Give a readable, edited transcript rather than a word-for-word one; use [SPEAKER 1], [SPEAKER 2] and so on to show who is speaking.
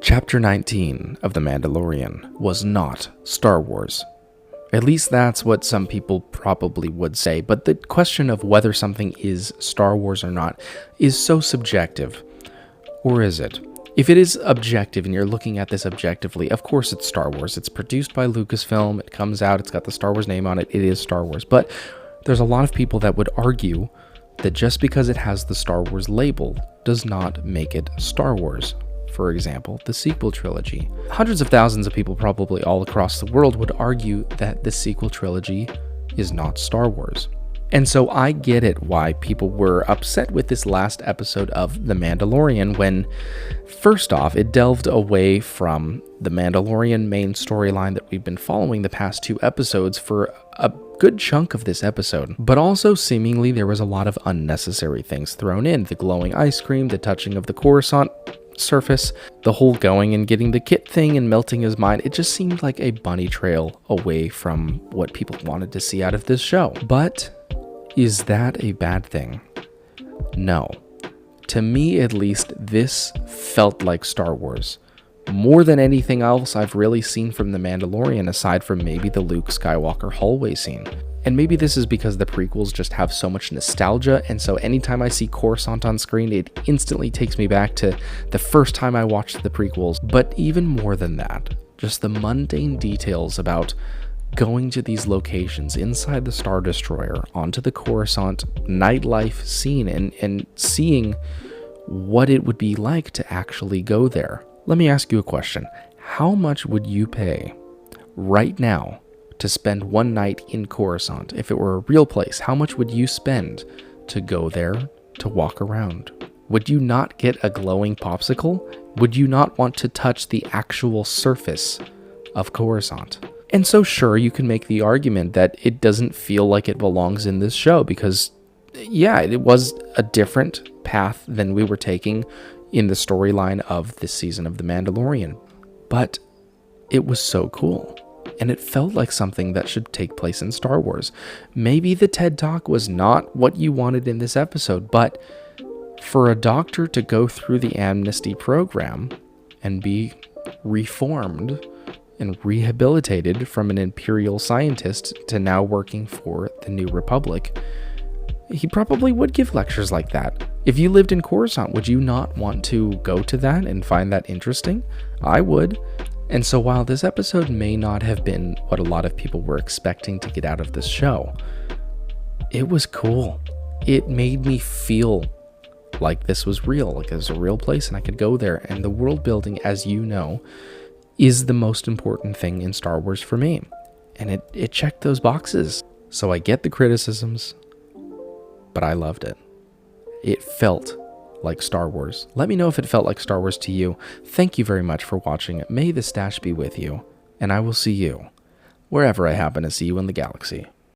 [SPEAKER 1] Chapter 19 of The Mandalorian was not Star Wars. At least that's what some people probably would say, but the question of whether something is Star Wars or not is so subjective. Or is it? If it is objective and you're looking at this objectively, of course it's Star Wars. It's produced by Lucasfilm, it comes out, it's got the Star Wars name on it, it is Star Wars. But there's a lot of people that would argue that just because it has the Star Wars label does not make it Star Wars. For example, the sequel trilogy. Hundreds of thousands of people probably all across the world would argue that the sequel trilogy is not Star Wars. And so I get it why people were upset with this last episode of The Mandalorian when, first off, it delved away from the Mandalorian main storyline that we've been following the past 2 episodes for a good chunk of this episode. But also seemingly there was a lot of unnecessary things thrown in. The glowing ice cream, the touching of the Coruscant surface, the whole going and getting the kit thing and melting his mind. It just seemed like a bunny trail away from what people wanted to see out of this show. But is that a bad thing? No. To me, at least, this felt like Star Wars. More than anything else I've really seen from The Mandalorian, aside from maybe the Luke Skywalker hallway scene. And maybe this is because the prequels just have so much nostalgia, and so anytime I see Coruscant on screen, it instantly takes me back to the first time I watched the prequels. But even more than that, just the mundane details about going to these locations inside the Star Destroyer, onto the Coruscant nightlife scene, and seeing what it would be like to actually go there. Let me ask you a question. How much would you pay right now to spend one night in Coruscant? If it were a real place, how much would you spend to go there, to walk around? Would you not get a glowing popsicle? Would you not want to touch the actual surface of Coruscant? And so sure, you can make the argument that it doesn't feel like it belongs in this show because, yeah, it was a different path than we were taking in the storyline of this season of The Mandalorian. But it was so cool. And it felt like something that should take place in Star Wars. Maybe the TED Talk was not what you wanted in this episode, but for a doctor to go through the amnesty program and be reformed and rehabilitated from an imperial scientist to now working for the New Republic, he probably would give lectures like that. If you lived in Coruscant, would you not want to go to that and find that interesting? I would. And so while this episode may not have been what a lot of people were expecting to get out of this show, it was cool. It made me feel like this was real, like it was a real place and I could go there. And the world building, as you know, is the most important thing in Star Wars for me. And it checked those boxes. So I get the criticisms, but I loved it. It felt like Star Wars. Let me know if it felt like Star Wars to you. Thank you very much for watching. May the stash be with you, and I will see you wherever I happen to see you in the galaxy.